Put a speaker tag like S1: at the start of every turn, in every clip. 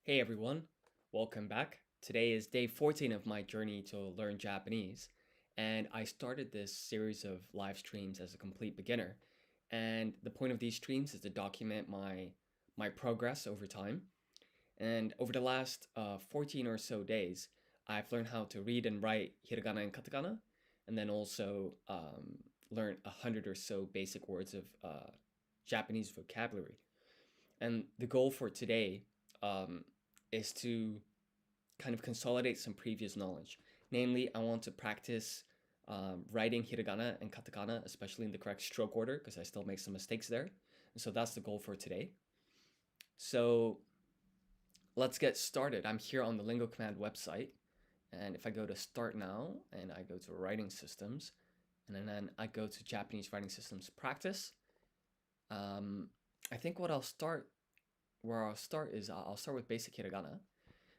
S1: Hey everyone, welcome back. Today is day 14 of my journey to learn Japanese, and I started this series of live streams as a complete beginner. And the point of these streams is to document my progress over time. And over the last 14 or so days, I've learned how to read and write hiragana and katakana, and then also learn 100 or so basic words of Japanese vocabulary. And the goal for today um, is to kind of consolidate some previous knowledge. Namely, I want to practice writing hiragana and katakana, especially in the correct stroke order, because I still make some mistakes there. And so that's the goal for today. So let's get started. I'm here on the Lingo Command website. And if I go to Start Now and I go to Writing Systems, and then I go to Japanese Writing Systems Practice, I think where I'll start is I'll start with basic hiragana.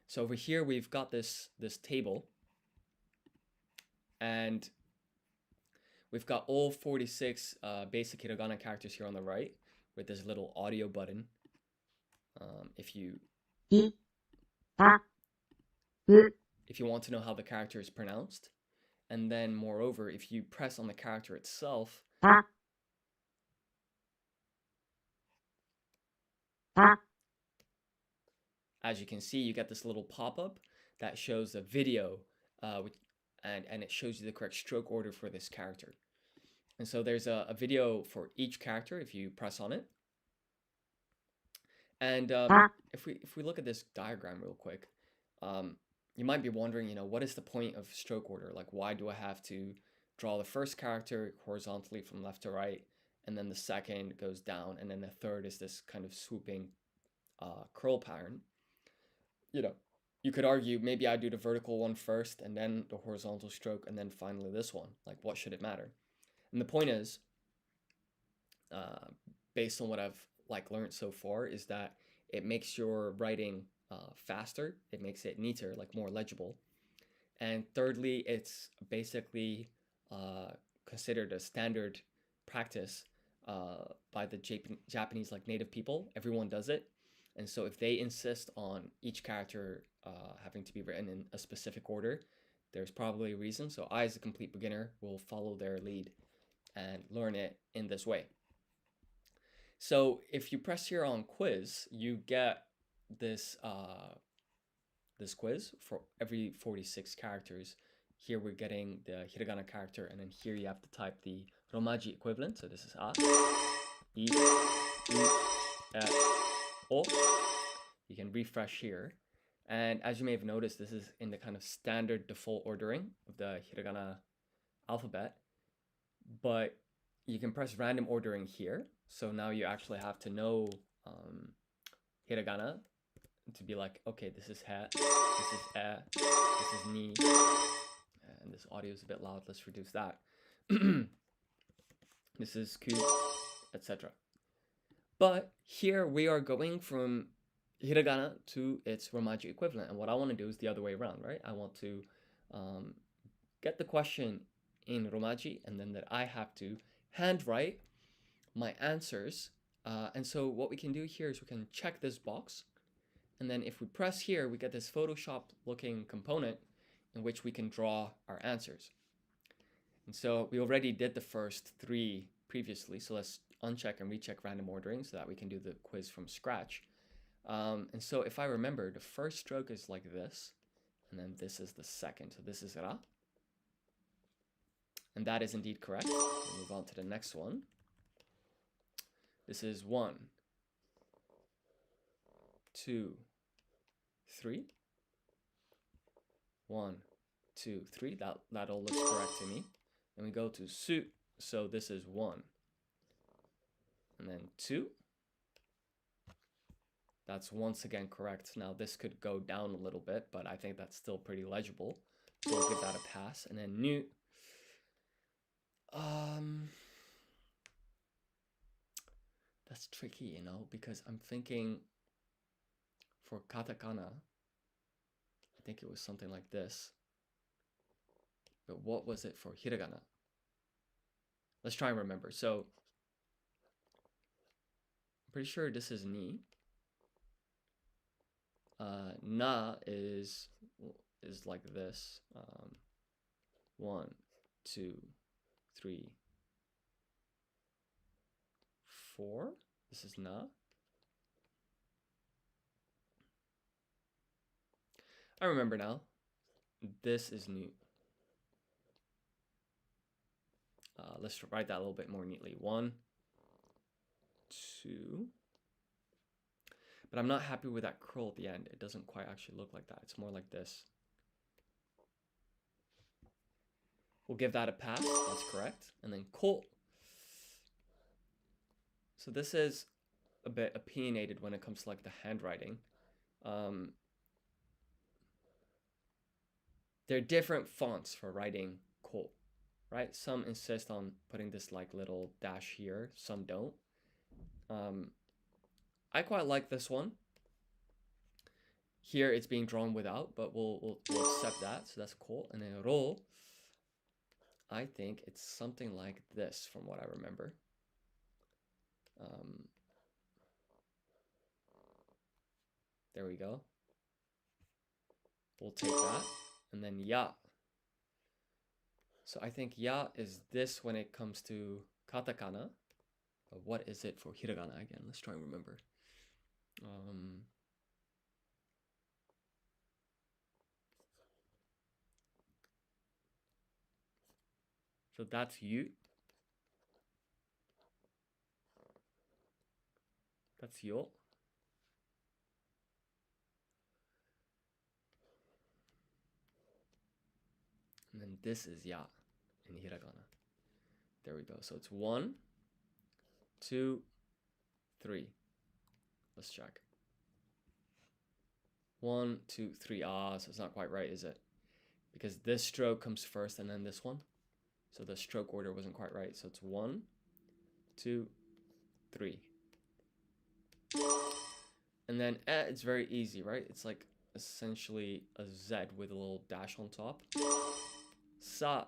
S1: So over here we've got this table, and we've got all 46 basic hiragana characters here on the right with this little audio button. If you if you want to know how the character is pronounced, and then moreover, if you press on the character itself, as you can see, you get this little pop-up that shows a video, and it shows you the correct stroke order for this character. And so there's a video for each character if you press on it. And if we look at this diagram real quick, you might be wondering, what is the point of stroke order? Like, why do I have to draw the first character horizontally from left to right, and then the second goes down, and then the third is this kind of swooping curl pattern? You could argue maybe I do the vertical one first, and then the horizontal stroke, and then finally this one. Like, what should it matter? And the point is, uh, based on what I've learned so far, is that it makes your writing faster. It makes it neater, like more legible. And thirdly, it's basically considered a standard practice by the Japanese native people. Everyone does it, and so if they insist on each character having to be written in a specific order, there's probably a reason. So I, as a complete beginner, will follow their lead and learn it in this way. So if you press here on quiz, you get this this quiz for every 46 characters. Here we're getting the hiragana character, and then here you have to type the romaji equivalent. So this is a, i, u, e, o. You can refresh here. And as you may have noticed, this is in the kind of standard default ordering of the hiragana alphabet. But you can press random ordering here. So now you actually have to know hiragana to be like, okay, this is ha, this is e, this is ni, and this audio is a bit loud. Let's reduce that. This is ku, etc. But here we are going from hiragana to its romaji equivalent, and what I want to do is the other way around, right? I want to get the question in romaji, and then that I have to handwrite my answers. And so what we can do here is we can check this box, and then if we press here, we get this Photoshop looking component in which we can draw our answers. And so we already did the first three previously, so let's uncheck and recheck random ordering so that we can do the quiz from scratch. And so if I remember, the first stroke is like this, and then this is the second. So this is ra. And that is indeed correct. We'll move on to the next one. This is 1, 2, 3. 1, 2, 3. That all looks correct to me. Then we go to su. So this is 1. And then 2. That's once again correct. Now this could go down a little bit, but I think that's still pretty legible. So we'll give that a pass. And then nu. That's tricky, because I'm thinking for katakana, I think it was something like this. But what was it for hiragana? Let's try and remember. So I'm pretty sure this is ni. Na is like this. 1, 2, 3, 4. This is na. I remember now. This is nu. Let's write that a little bit more neatly. 1, 2. But I'm not happy with that curl at the end. It doesn't quite actually look like that. It's more like this. We'll give that a pass. That's correct. And then ko. So this is a bit opinionated when it comes to like the handwriting. There are different fonts for writing ko, right? Some insist on putting this like little dash here. Some don't. I quite like this one. Here it's being drawn without, but we'll accept that. So that's ko. And then ro, I think it's something like this from what I remember. There we go. We'll take that. And then ya. So I think ya is this when it comes to katakana. But what is it for hiragana again? Let's try and remember. So that's yu. That's yo. And then this is ya in hiragana. There we go. So it's 1, 2, 3. Let's check. 1, 2, 3. So it's not quite right, is it? Because this stroke comes first and then this one. So the stroke order wasn't quite right. So it's 1, 2, 3. And then it's very easy, right? It's like essentially a Z with a little dash on top. Sa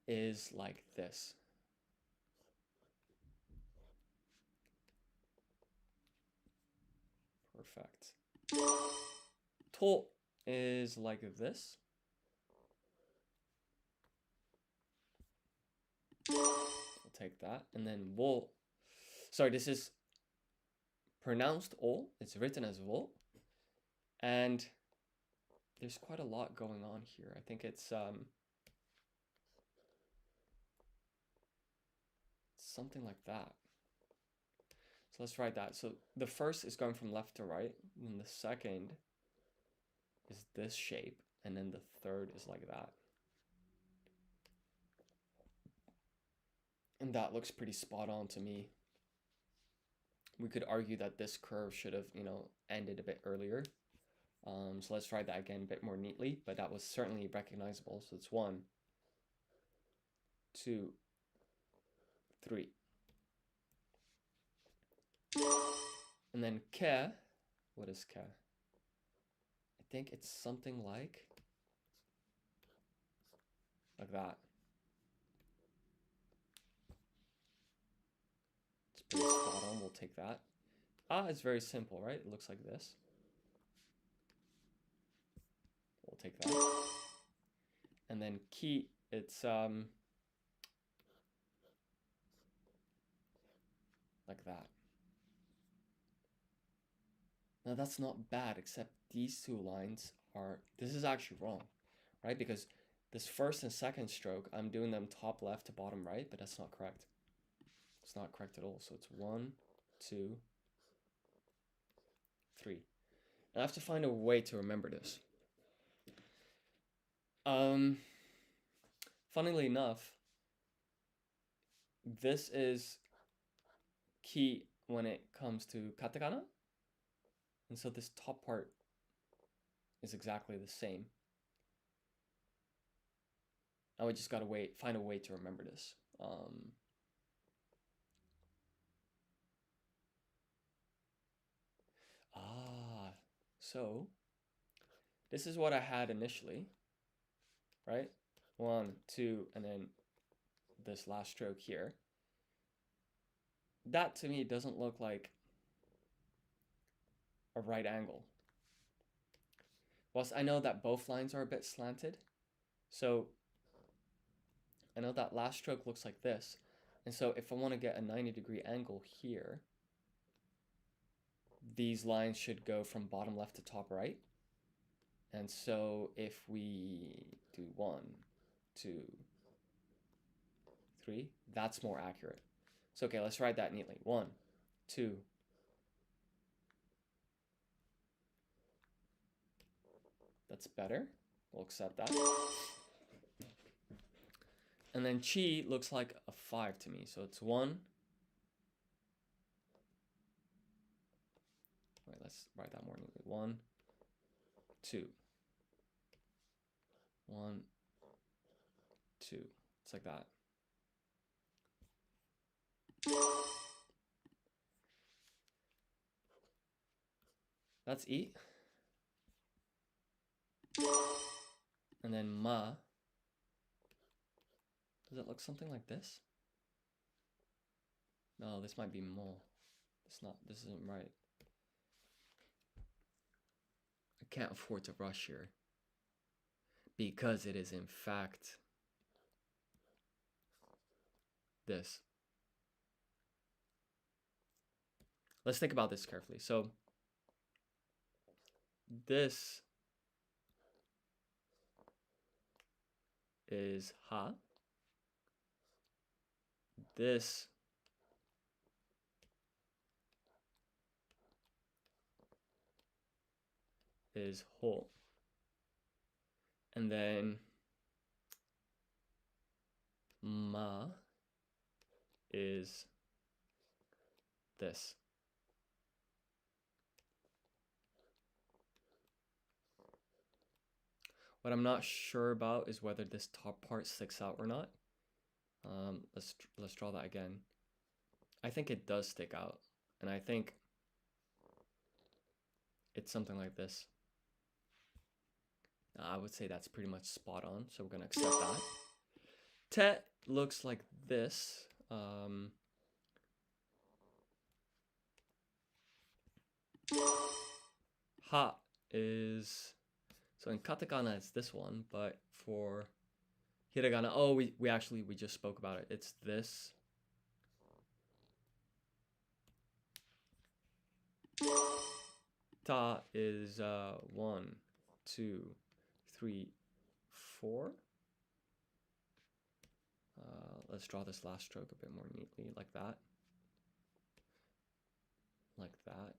S1: is like this. Perfect. To is like this. I'll take that. And then wo. Sorry, this is pronounced o. It's written as wo. And there's quite a lot going on here. I think it's something like that. So let's write that. So the first is going from left to right, and the second is this shape, and then the third is like that. And that looks pretty spot on to me. We could argue that this curve should have, ended a bit earlier. So let's try that again a bit more neatly, but that was certainly recognizable. So it's 1, 2, 3. And then ke, what is ke? I think it's something like that. It's pretty spot on, we'll take that. It's very simple, right? It looks like this. We'll take that. And then ki, it's like that. Now that's not bad, except these two lines are, this is actually wrong, right? Because this first and second stroke, I'm doing them top left to bottom right, but that's not correct. It's not correct at all. So it's 1, 2, 3. And I have to find a way to remember this. Funnily enough, this is key when it comes to katakana. And so this top part is exactly the same. Now we just gotta find a way to remember this. So this is what I had initially, right? 1, 2, and then this last stroke here. that to me doesn't look like a right angle. Whilst I know that both lines are a bit slanted, so I know that last stroke looks like this. And so if I want to get a 90-degree angle here, these lines should go from bottom left to top right. And so if we do 1, 2, 3, that's more accurate. So okay, let's write that neatly. 1, 2. That's better. We'll accept that. And then chi looks like a 5 to me. So it's 1. Wait, let's write that more neatly. 1, 2. 1, 2. It's like that. That's E. And then ma. Does it look something like this? No, this might be mo. This isn't right. I can't afford to rush here. Because it is in fact this. Let's think about this carefully. So this is ha. This is ho. And then ma is this. What I'm not sure about is whether this top part sticks out or not. Let's draw that again. I think it does stick out, and I think it's something like this. I would say that's pretty much spot on, so we're gonna accept that. Te looks like this. Ha is, so in katakana it's this one, but for hiragana, oh, we just spoke about it. It's this. Ta is 1, 2, 3, 4. Let's draw this last stroke a bit more neatly, like that. Like that.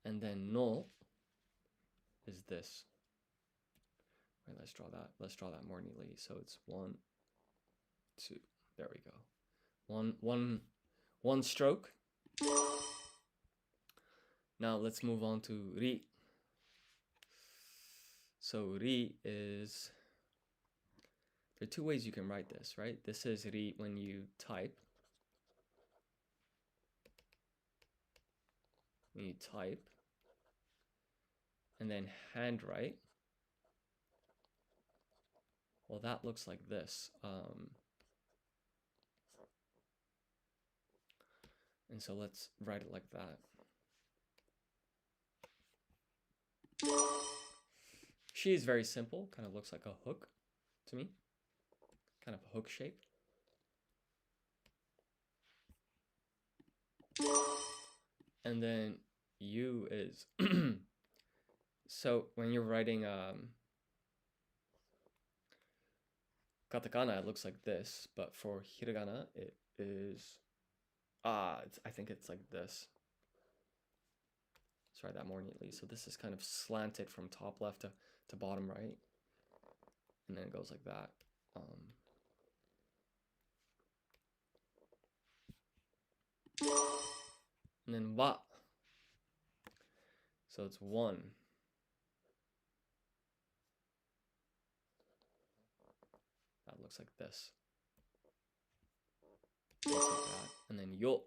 S1: And then no is this. Right, let's draw that. Let's draw that more neatly. So it's 1, 2. There we go. One stroke. Now let's move on to ri. So ri is, there are 2 ways you can write this, right? This is ri when you type. When you type. And then handwrite. Well, that looks like this. And so let's write it like that. She is very simple, kind of looks like a hook to me. Kind of a hook shape. And then you is, so when you're writing katakana, it looks like this, but for hiragana, it is, I think it's like this. Let's write that more neatly. So this is kind of slanted from top left to bottom right. And then it goes like that. And then wa. So it's 1. That looks like this. Like that. And then yo.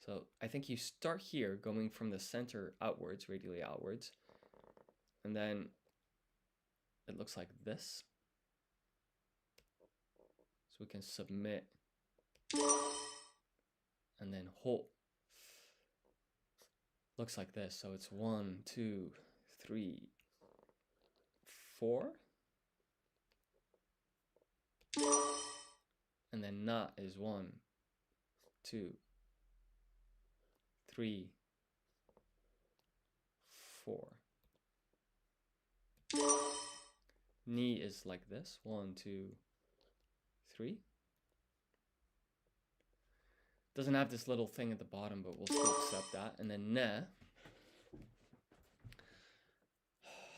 S1: So I think you start here going from the center outwards, radially outwards. And then it looks like this. So we can submit and then ho. Looks like this. So it's 1, 2, 3, 4. And then na is 1, 2, 3, 4. Ni is like this. 1, 2, 3. Doesn't have this little thing at the bottom, but we'll still accept that. And then ne.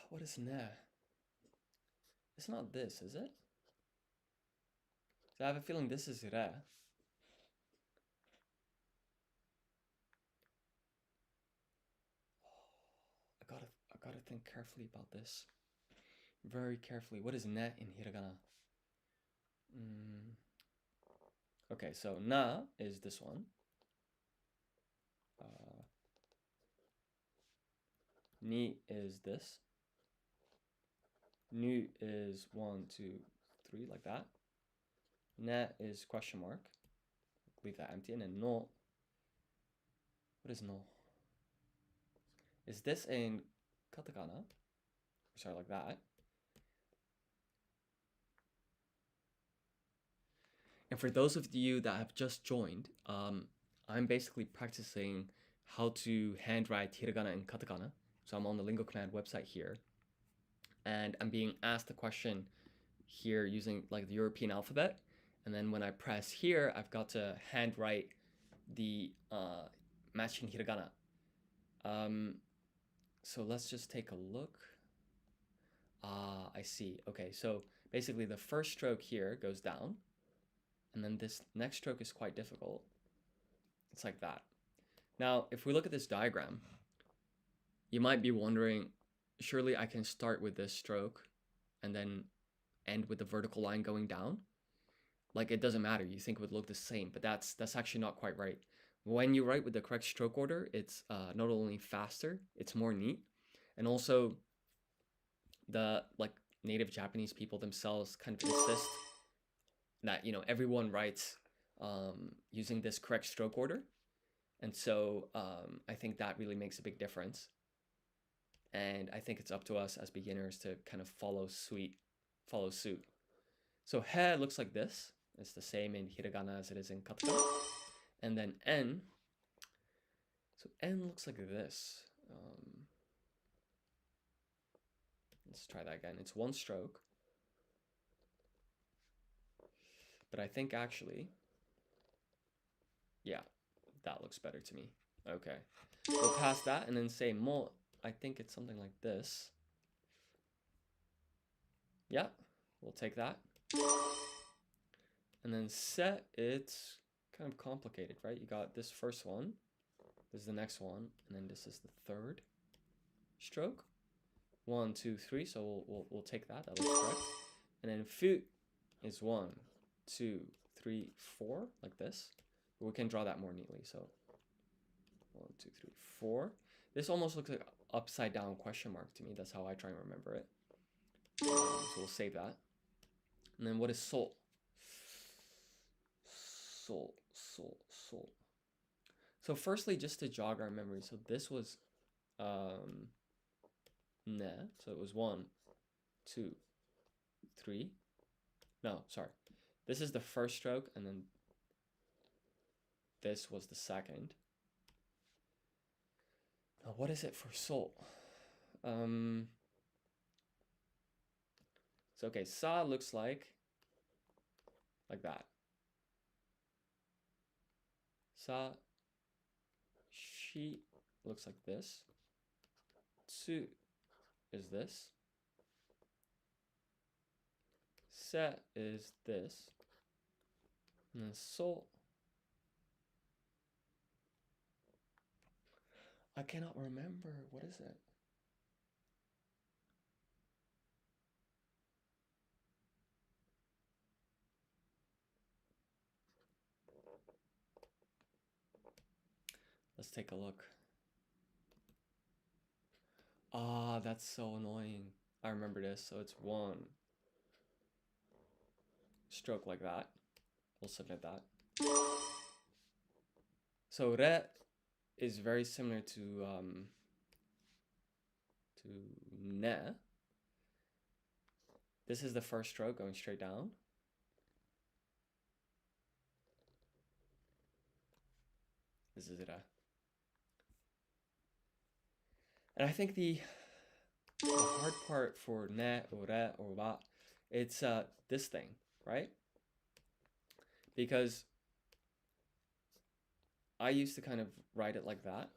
S1: What is ne? It's not this, is it? So I have a feeling this is re. I gotta think carefully about this. Very carefully. What is ne in hiragana? Okay, so na is this one. Ni is this. Nu is 1, 2, 3, like that. Ne is question mark. Leave that empty. And then no. What is no? Is this in katakana? Sorry, like that. And for those of you that have just joined, I'm basically practicing how to handwrite hiragana and katakana. So I'm on the Lingo Command website here. And I'm being asked a question here using like the European alphabet. And then when I press here, I've got to handwrite the matching hiragana. So let's just take a look. I see. Okay, so basically the first stroke here goes down. And then this next stroke is quite difficult. It's like that. Now, if we look at this diagram, you might be wondering, surely I can start with this stroke and then end with the vertical line going down? Like, it doesn't matter. You think it would look the same, but that's actually not quite right. When you write with the correct stroke order, it's not only faster, it's more neat. And also, the native Japanese people themselves kind of insist that, you know, everyone writes using this correct stroke order. And so I think that really makes a big difference. And I think it's up to us as beginners to kind of follow suit. So he looks like this. It's the same in hiragana as it is in katakana. And then en. So en looks like this. Let's try that again. It's one stroke. But I think actually, yeah, that looks better to me. Okay. We'll pass that and then say mo. I think it's something like this. Yeah, we'll take that. And then se, it's kind of complicated, right? You got this first one. This is the next one. And then this is the third stroke. 1, 2, 3. So we'll take that. That looks correct. And then fu is 1, 2, 3, 4, like this. But we can draw that more neatly. So 1, 2, 3, 4. This almost looks like upside down question mark to me. That's how I try and remember it. So we'll save that. And then what is sol? Sol. So firstly, just to jog our memory. So this was ne. So it was 1, 2, 3. No, sorry. This is the first stroke, and then this was the second. Now, what is it for sol? So okay, sa looks like that. Sa, shi looks like this. Tsu is this. Se is this. And then sol. I cannot remember. What is it? Let's take a look. Ah, that's so annoying. I remember this. So it's 1 stroke like that. We'll submit that. So re is very similar to ne. This is the first stroke going straight down. This is re. And I think the hard part for ne or re or wa, it's this thing, right? Because I used to kind of write it like that,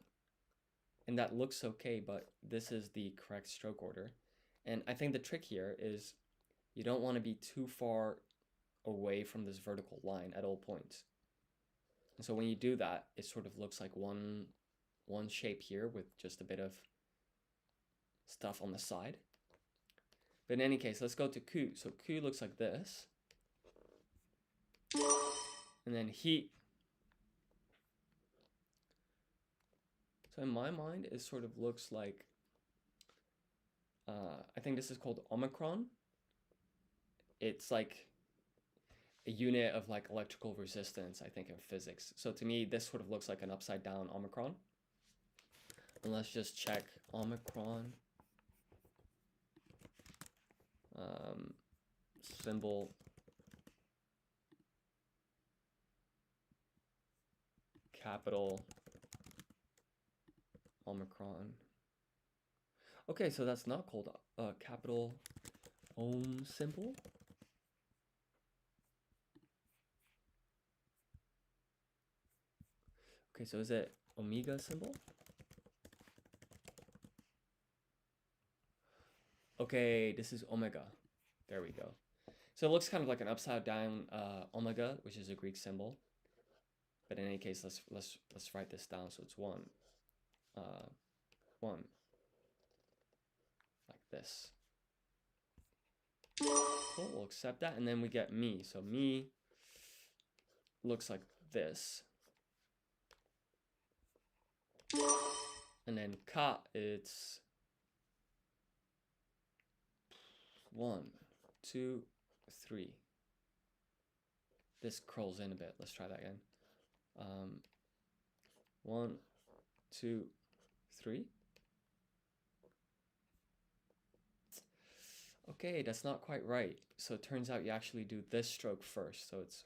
S1: and that looks okay, but this is the correct stroke order. And I think the trick here is you don't want to be too far away from this vertical line at all points. And so when you do that, it sort of looks like one shape here with just a bit of stuff on the side. But in any case, let's go to ku. So ku looks like this. And then hi. So in my mind, it sort of looks like, I think this is called omicron. It's like a unit of like electrical resistance, I think, in physics. So to me, this sort of looks like an upside down omicron. And let's just check omicron. Symbol. Capital omicron. Okay, so that's not called a capital Om symbol. Okay, so is it omega symbol? Okay, this is omega. There we go. So it looks kind of like an upside down omega, which is a Greek symbol. But in any case, let's write this down. So it's 1, 1, like this. Cool, we'll accept that, and then we get me. So me looks like this. And then ka, it's 1, 2, 3. This curls in a bit. Let's try that again. 1, 2, 3. Okay, that's not quite right. So it turns out you actually do this stroke first. So it's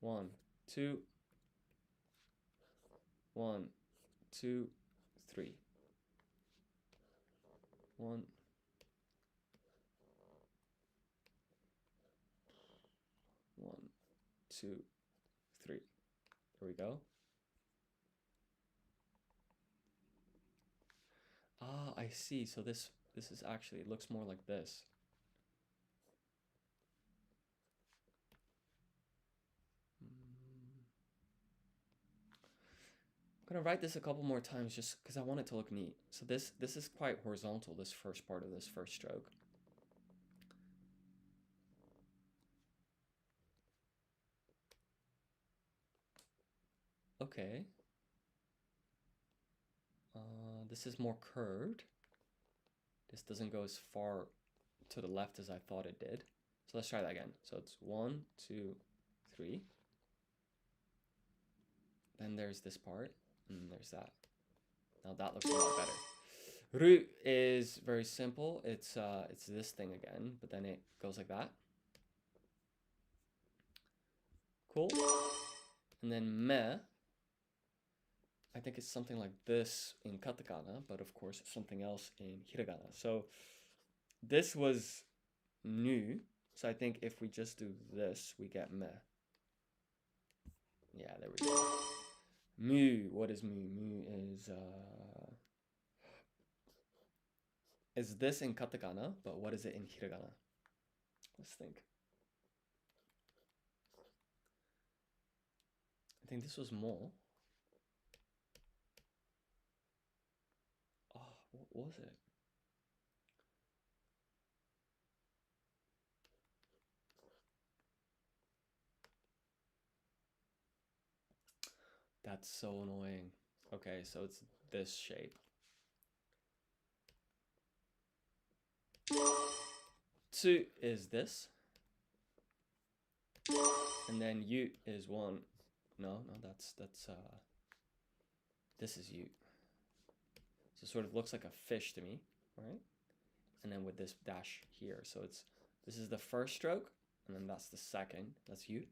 S1: 1, 2, 1, 2, 3. 1, 1, 2, 3. There we go. Ah, I see. So this is actually, it looks more like this. I'm gonna write this a couple more times just because I want it to look neat. So this is quite horizontal, this first part of this first stroke. Okay. This is more curved. This doesn't go as far to the left as I thought it did. So let's try that again. So it's 1, 2, 3. Then there's this part, and there's that. Now that looks a lot better. Ru is very simple. It's this thing again, but then it goes like that. Cool. And then me, I think it's something like this in katakana, but of course it's something else in hiragana. So this was nu. So I think if we just do this, we get me. Yeah, there we go. Mu, what is mu? Mu is this in katakana, but what is it in hiragana? Let's think. I think this was mo. Oh, what was it? That's so annoying. Okay, so it's this shape. Tsu is this. And then yu is 1. No, that's this is yu. So it sort of looks like a fish to me, right? And then with this dash here. So this is the first stroke, and then that's the second. That's yu.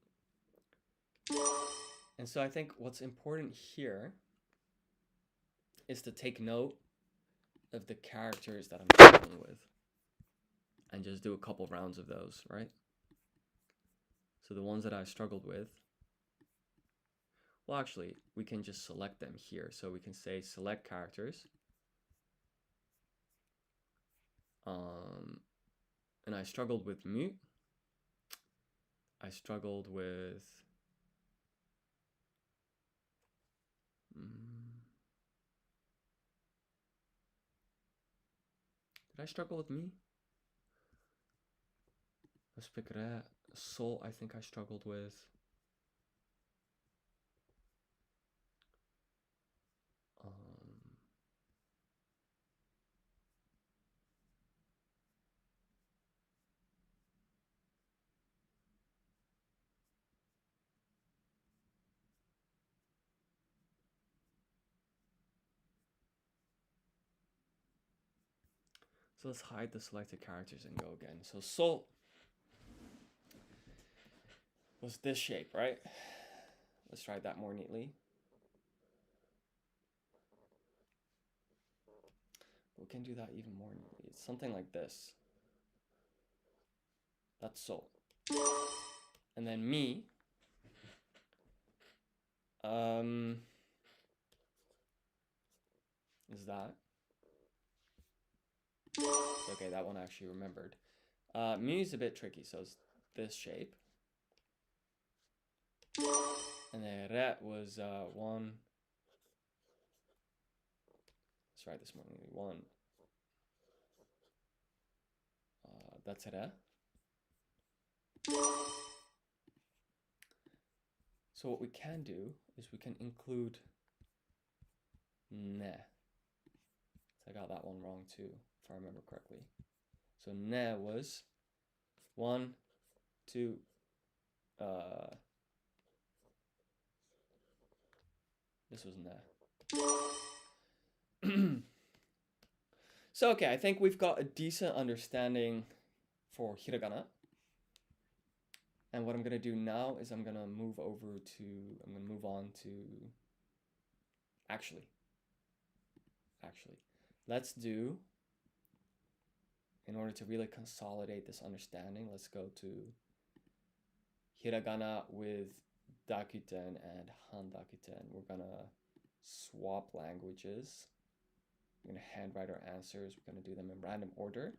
S1: And so I think what's important here is to take note of the characters that I'm struggling with and just do a couple rounds of those, right? So the ones that I struggled with, well, actually, we can just select them here. So we can say select characters. And I struggled with mu. I struggled with did I struggle with me? Let's pick that. Soul, I think I struggled with. So let's hide the selected characters and go again. So soul was this shape, right? Let's write that more neatly. We can do that even more neatly. It's something like this. That's soul. And then me. Is that? Okay, that one I actually remembered. Mu is a bit tricky, so it's this shape. And then re was 1. Let's write this more neatly. 1. That's re. So what we can do is we can include ne. So I got that one wrong too, if I remember correctly. So ne was 1, 2, this was ne. So okay, I think we've got a decent understanding for hiragana. And what I'm gonna do now is I'm gonna move on to actually, let's do, in order to really consolidate this understanding, let's go to hiragana with dakuten and handakuten. We're gonna swap languages. We're gonna handwrite our answers. We're gonna do them in random order.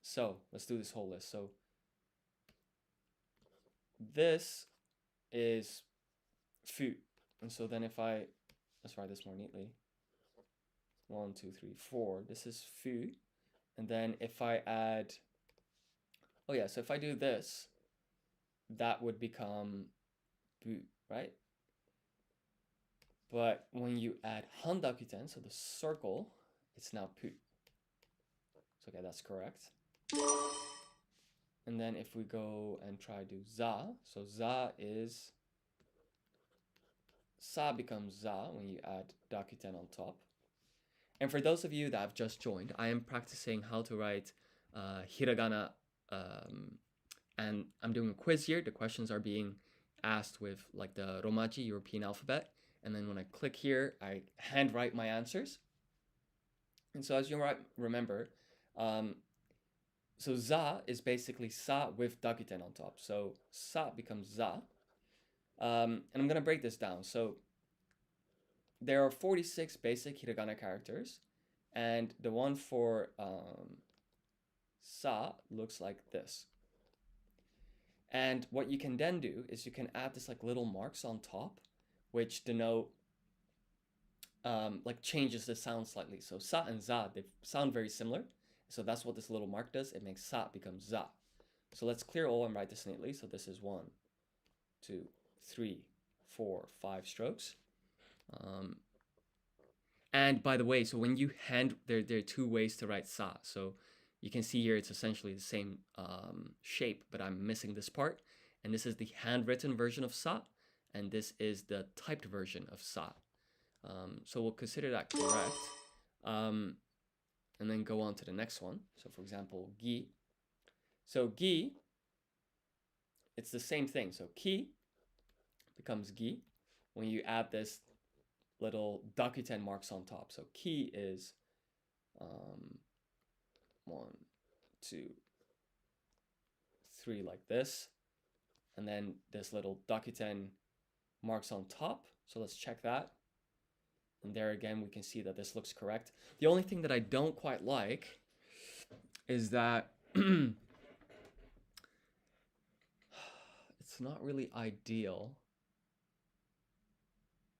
S1: So let's do this whole list. So this is fu. And so then if let's write this more neatly. 1, 2, 3, 4. This is fu. And then if I add, oh yeah, so if I do this, that would become bu, right? But when you add handakuten, so the circle, it's now pu. So okay, that's correct. And then if we go and try do za, so za is, sa becomes za when you add dakuten on top. And for those of you that have just joined, I am practicing how to write hiragana, and I'm doing a quiz here. The questions are being asked with like the Romaji, European alphabet. And then when I click here, I handwrite my answers. And so as you might remember, so za is basically sa with dakuten on top. So sa becomes za. And I'm going to break this down. So there are 46 basic hiragana characters. And the one for sa looks like this. And what you can then do is you can add this like little marks on top, which denote, like changes the sound slightly. So sa and za, they sound very similar. So that's what this little mark does. It makes sa become za. So let's clear all and write this neatly. So this is 1, 2, 3, 4, 5 strokes. And by the way, so when you there are 2 ways to write sa. So you can see here it's essentially the same shape, but I'm missing this part. And this is the handwritten version of sa, and this is the typed version of sa. So we'll consider that correct. And then go on to the next one. So for example, gi. So gi, it's the same thing. So ki becomes gi when you add this little dakuten marks on top. So ki is 1, 2, 3 like this. And then this little dakuten marks on top. So let's check that. And there again, we can see that this looks correct. The only thing that I don't quite like is that it's not really ideal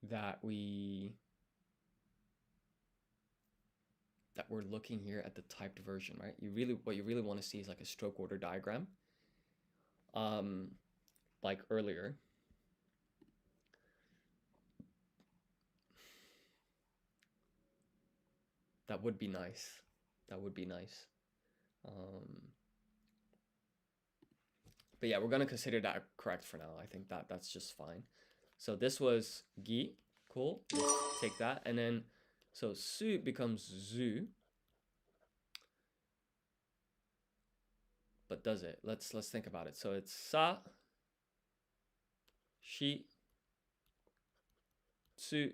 S1: that we're looking here at the typed version, right? What you really want to see is like a stroke order diagram. Like earlier. That would be nice. That would be nice. But yeah, we're gonna consider that correct for now. I think that's just fine. So this was gi, cool. Let's take that, and then so su becomes zu. But does it? Let's think about it. So it's sa, shi, tsu,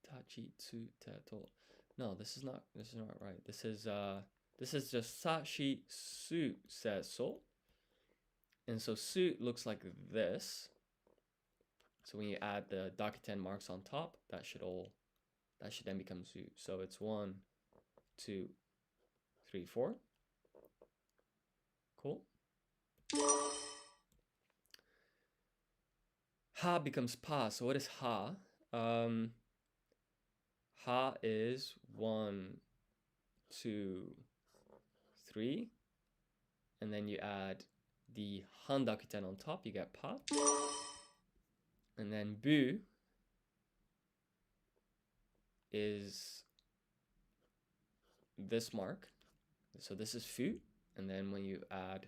S1: tachi, tsu, te, to. No, this is not right. This is just sa, shi, su, se, so. And so su looks like this. So when you add the dakuten marks on top, that should then become su. So it's 1, 2, 3, 4. Cool. Ha becomes pa. So what is ha? Ha is 1, 2, 3. And then you add the han dakuten on top, you get pa. And then bu is this mark. So this is fu. And then when you add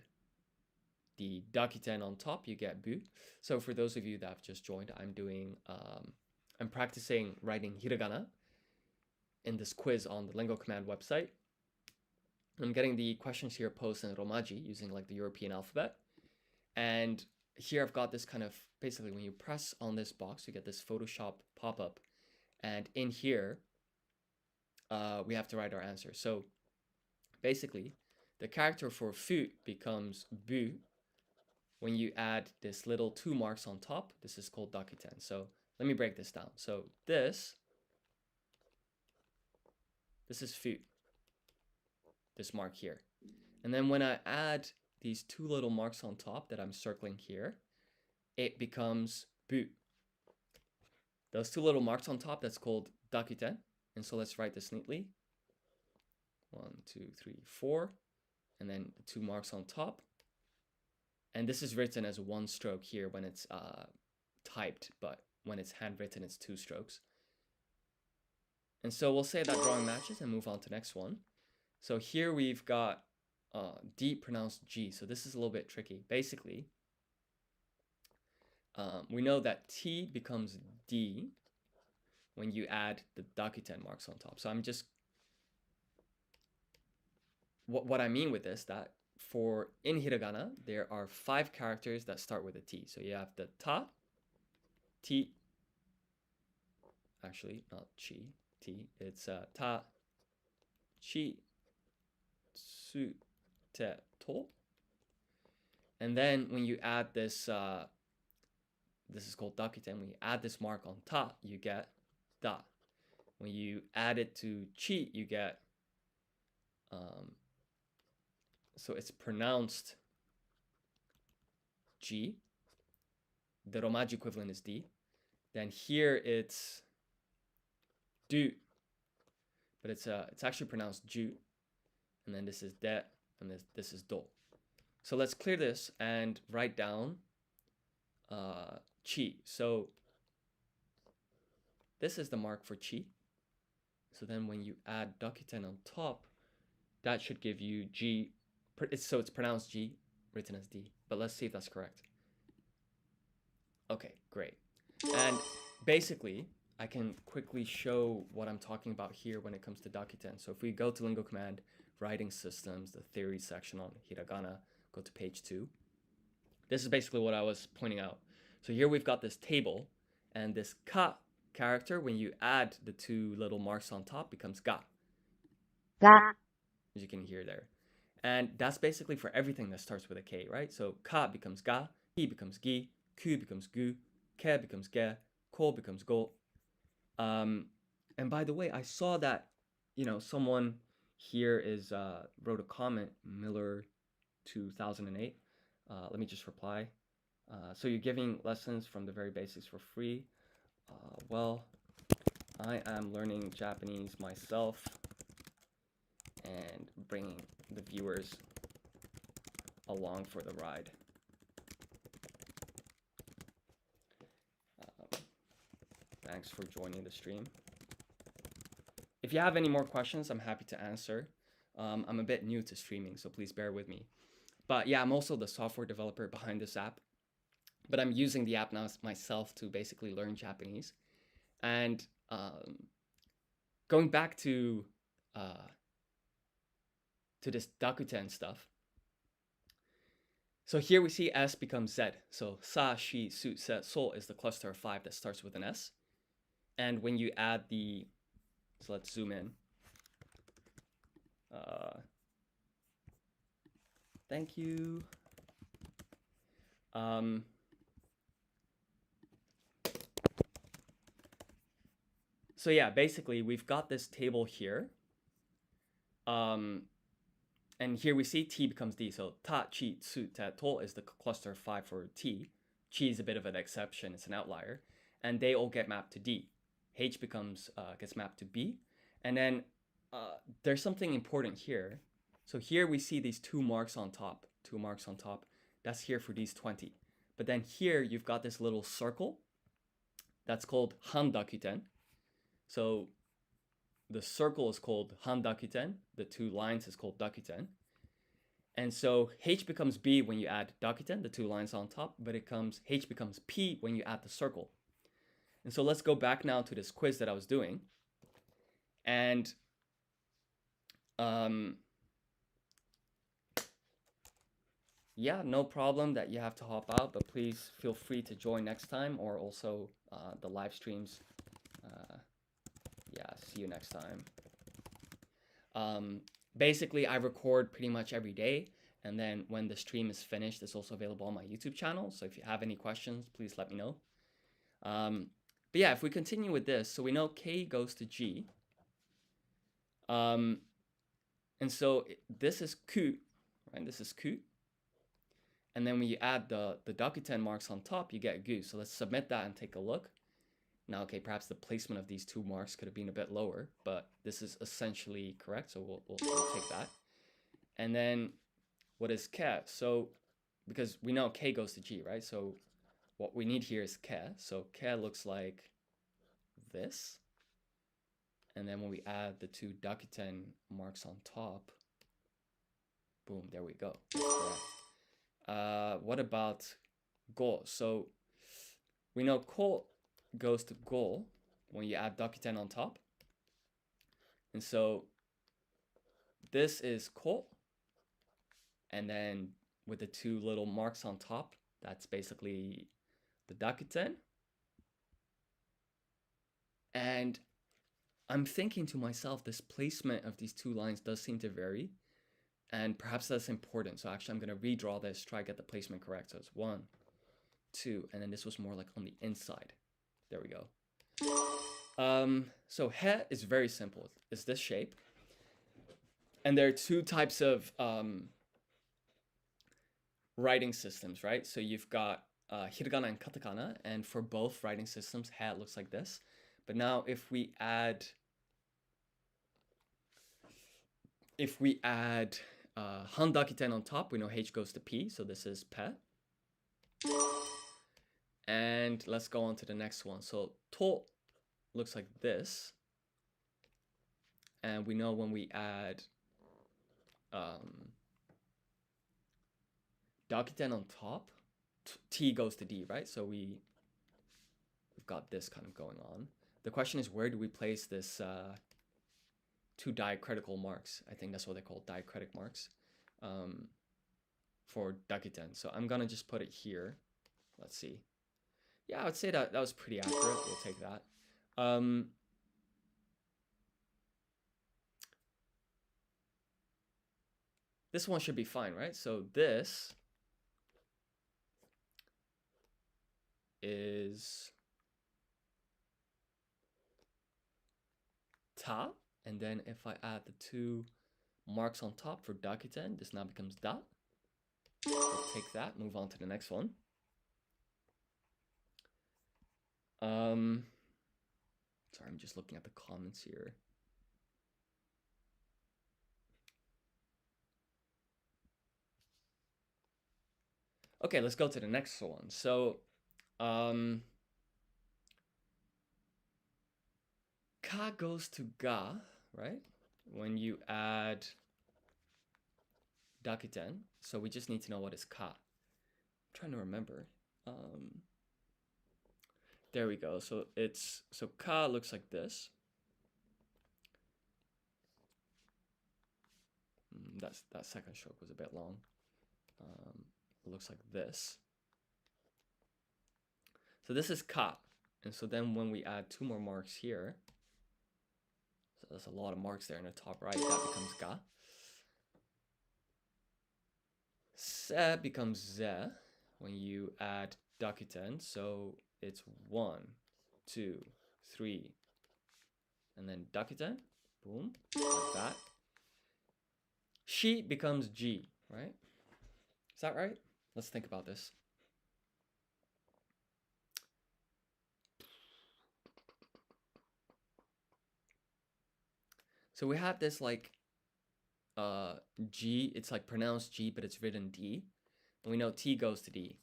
S1: the dakuten on top, you get bu. So for those of you that have just joined, I'm practicing writing hiragana in this quiz on the Lingo Command website. I'm getting the questions here posed in Romaji using like the European alphabet. And here I've got this kind of, basically when you press on this box, you get this Photoshop pop-up. And in here, we have to write our answer. So basically, the character for fu becomes bu when you add this little 2 marks on top. This is called dakuten. So let me break this down. So this is fu, this mark here. And then when I add these 2 little marks on top that I'm circling here, it becomes bu. Those 2 little marks on top, that's called dakuten. And so let's write this neatly. 1, 2, 3, 4. And then the 2 marks on top. And this is written as 1 stroke here when it's typed, but when it's handwritten, it's 2 strokes. And so we'll say that drawing matches and move on to the next one. So here we've got D pronounced G. So this is a little bit tricky. Basically, we know that T becomes D when you add the dakuten marks on top. So I'm just, what I mean with this, that for in hiragana, there are 5 characters that start with a T. So you have the ta, ti, actually not chi, ti, it's ta, chi, tsu, te, to. And then when you add this, this is called dakuten, when you add this mark on ta, you get da. When you add it to chi, you get, so it's pronounced G. The Romaji equivalent is D. Then here it's du, but it's actually pronounced ju. And then this is de, and this is do. So let's clear this and write down chi. So this is the mark for chi. So then when you add dakuten on top, that should give you G So it's pronounced G, written as D. But let's see if that's correct. Okay, great. And basically, I can quickly show what I'm talking about here when it comes to Dakuten. So if we go to Lingo Command, Writing Systems, the Theory section on hiragana, go to page 2. This is basically what I was pointing out. So here we've got this table, and this ka character, when you add the two little marks on top, becomes ga,
S2: ga,
S1: as you can hear there. And that's basically for everything that starts with a K, right? So ka becomes ga, hi becomes gi, ku becomes gu, ke becomes ge, ko becomes go. And by the way, I saw that, someone here is wrote a comment, Miller 2008. Let me just reply. So you're giving lessons from the very basics for free. Well, I am learning Japanese myself and bringing the viewers along for the ride. Thanks for joining the stream. If you have any more questions, I'm happy to answer. I'm a bit new to streaming, so please bear with me. But yeah, I'm also the software developer behind this app. But I'm using the app now myself to basically learn Japanese. And going back to this Dakuten stuff. So here we see S becomes Z. So sa, shi, su, se, sol is the cluster of 5 that starts with an S. And when you add the, so let's zoom in. Thank you. So yeah, basically we've got this table here. And here we see T becomes D. So ta, chi, tsu, ta, to is the cluster of 5 for T. Chi is a bit of an exception, it's an outlier. And they all get mapped to D. H gets mapped to B. And then there's something important here. So here we see these 2 marks on top. 2 marks on top. That's here for these 20. But then here you've got this little circle. That's called handakuten. So the circle is called handakuten. The 2 lines is called dakuten. And so H becomes B when you add dakuten, the 2 lines on top, but H becomes P when you add the circle. And so let's go back now to this quiz that I was doing. And yeah, no problem that you have to hop out, but please feel free to join next time, or also the live streams. Yeah, see you next time. Basically, I record pretty much every day, and then when the stream is finished, it's also available on my YouTube channel. So if you have any questions, please let me know. But yeah, if we continue with this, so we know K goes to G. And so this is Ku, right? This is Ku. And then when you add the Dakuten marks on top, you get Gu. So let's submit that and take a look. Now, okay, perhaps the placement of these 2 marks could have been a bit lower, but this is essentially correct, so we'll take that. And then what is Ke? So because we know K goes to G, right? So what we need here is Ke. So Ke looks like this. And then when we add the 2 Dakuten marks on top, boom, there we go. What about Go? So we know Ko goes to Go when you add Dakuten on top. And so this is Ko. And then with the 2 little marks on top, that's basically the Dakuten. And I'm thinking to myself, this placement of these 2 lines does seem to vary. And perhaps that's important. So actually, I'm going to redraw this, try to get the placement correct. So it's 1, 2, and then this was more like on the inside. There we go. So he is very simple. It's this shape. And there are 2 types of writing systems, right? So you've got hiragana and katakana. And for both writing systems, he looks like this. But now if we add handakuten on top, we know H goes to P, so this is pe. And let's go on to the next one. So to looks like this. And we know when we add dakiten on top, T goes to D, right? So we've got this kind of going on. The question is, where do we place this two diacritical marks? I think that's what they call diacritic marks for dakiten. So I'm gonna just put it here. Let's see. Yeah, I would say that was pretty accurate. We'll take that. This one should be fine, right? So this is ta, and then if I add the two marks on top for dakiten, this now becomes da. We'll take that, move on to the next one. Sorry, I'm just looking at the comments here. Okay, let's go to the next one. So, ka goes to ga, right? When you add dakiten. So we just need to know what is ka. I'm trying to remember. There we go. So ka looks like this. That second stroke was a bit long. It looks like this. So this is ka. And so then when we add two more marks here, so there's a lot of marks there in the top right, that becomes ga. Se becomes ze when you add dakiten. So it's 1, 2, 3, and then dakiten. Boom, like that. Shi becomes G, right? Is that right? Let's think about this. So we have this like G, it's like pronounced G, but it's written D. And we know T goes to D.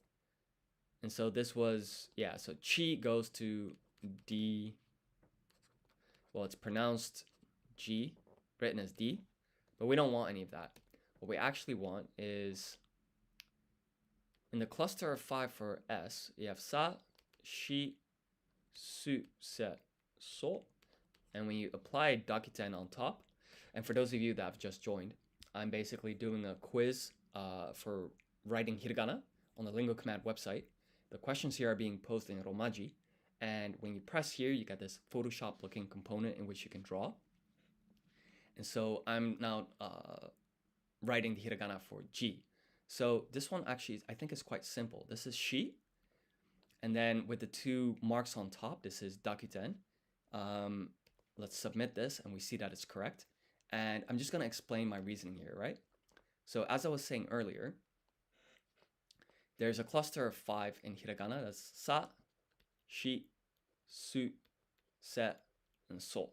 S1: And so this was, yeah, so chi goes to D. Well, it's pronounced G, written as D, but we don't want any of that. What we actually want is, in the cluster of 5 for S, you have sa, shi, su, se, so. And when you apply dakiten on top, and for those of you that have just joined, I'm basically doing a quiz for writing hiragana on the Lingo Command website. The questions here are being posed in Romaji, and when you press here, you get this Photoshop-looking component in which you can draw. And so I'm now writing the hiragana for G. So this one actually, I think is quite simple. This is shi, and then with the two marks on top, this is dakiten. Let's submit this, and we see that it's correct. And I'm just going to explain my reasoning here, right? So as I was saying earlier, there's a cluster of 5 in hiragana. That's sa, shi, su, se, and so.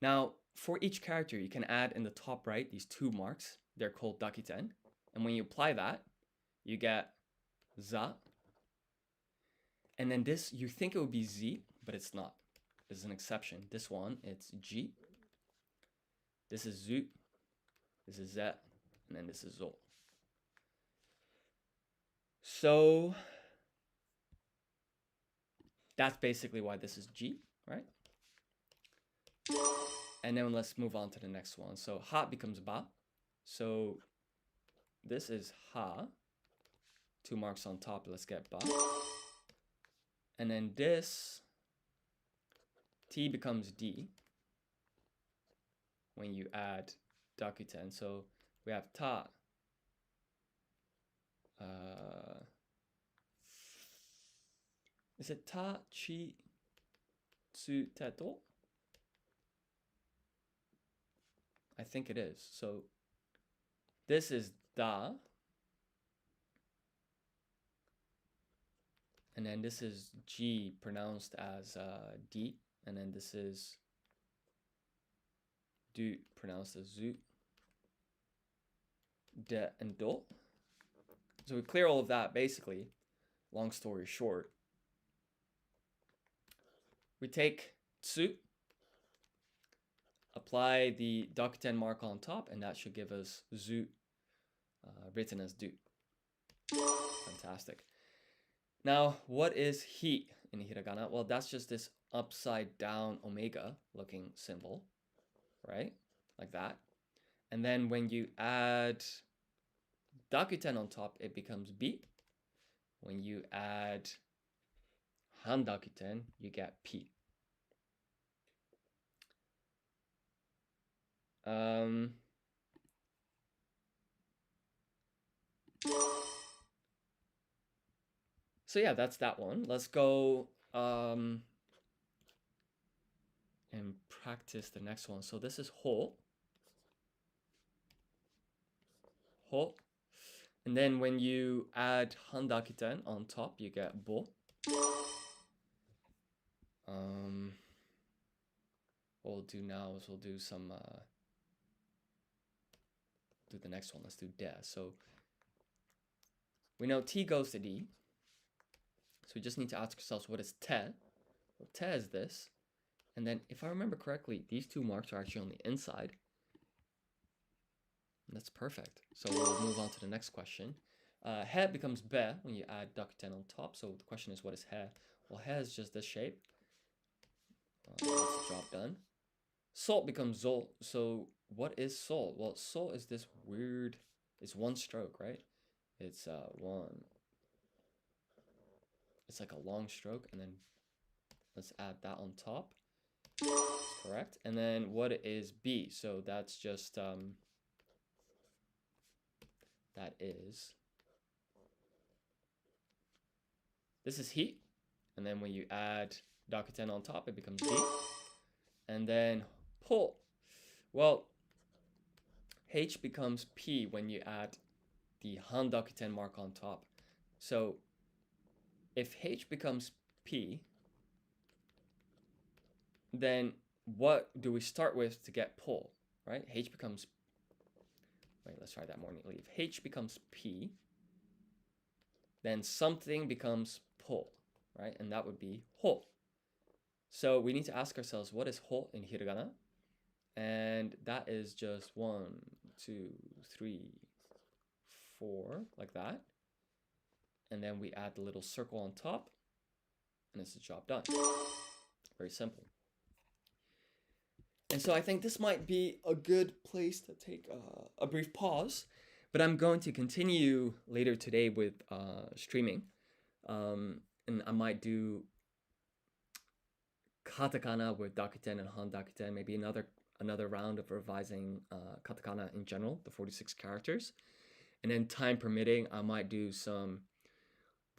S1: Now, for each character, you can add in the top right these two marks. They're called dakiten. And when you apply that, you get za. And then this, you think it would be z, but it's not. There's an exception. This one, it's G. This is zu. This is ze. And then this is zo. So that's basically why this is G, right? And then let's move on to the next one. So ha becomes ba. So this is ha. Two marks on top. Let's get ba. And then this T becomes D when you add dakuten. So we have ta. Is it ta, chi, tsu, teto? I think it is. So this is da. And then this is G pronounced as D. And then this is du pronounced as zu. De and do. So we clear all of that basically. Long story short. We take tsu, apply the dakuten mark on top, and that should give us zu written as do. Fantastic. Now, what is heat in hiragana? Well, that's just this upside down omega looking symbol, right? Like that. And then when you add dakuten on top, it becomes bi. When you add handakuten, you get p. So yeah, that's that one. Let's go and practice the next one. So this is ho. Ho. And then when you add handakuten on top, you get bo. What we'll do now is we'll do some do the next one. Let's do de. So we know t goes to d. So we just need to ask ourselves, what is te? Well, te is this. And then if I remember correctly, these two marks are actually on the inside. And that's perfect. So we'll move on to the next question. He becomes be when you add dakuten on top. So the question is, what is he? Well, he is just this shape. That's the job done. Sol becomes zol. So what is sol? Well, sol is this weird, it's one stroke, right? It's one. It's like a long stroke, and then let's add that on top. That's correct. And then what is b? So that's just that is, this is heat, and then when you add dakuten on top, it becomes b. And then po. Well, h becomes p when you add the handakuten mark on top. So if h becomes p, then what do we start with to get po, right? H becomes, wait, let's try that more neatly. If h becomes p, then something becomes po, right? And that would be ho. So we need to ask ourselves, what is ho in hiragana? And that is just 1, 2, 3, 4, like that. And then we add the little circle on top, and it's the job done. Very simple. And so I think this might be a good place to take a brief pause, but I'm going to continue later today with streaming. And I might do katakana with dakuten and handakuten, maybe another round of revising katakana in general, the 46 characters. And then time permitting, I might do some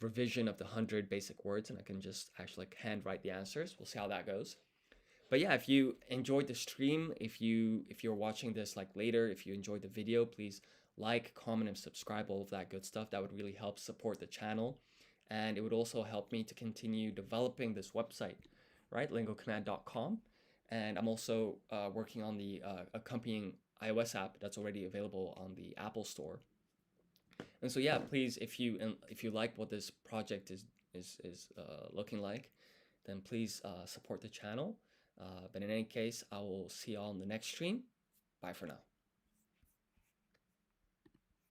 S1: revision of the 100 basic words, and I can just actually handwrite the answers. We'll see how that goes. But yeah, if you enjoyed the stream, if you're watching this like later, if you enjoyed the video, please like, comment, and subscribe, all of that good stuff. That would really help support the channel. And it would also help me to continue developing this website, right? lingocommand.com. And I'm also working on the accompanying iOS app that's already available on the Apple Store. And so yeah, please, if you like what this project is looking like, then please support the channel. But in any case, I will see you all in the next stream. Bye for now.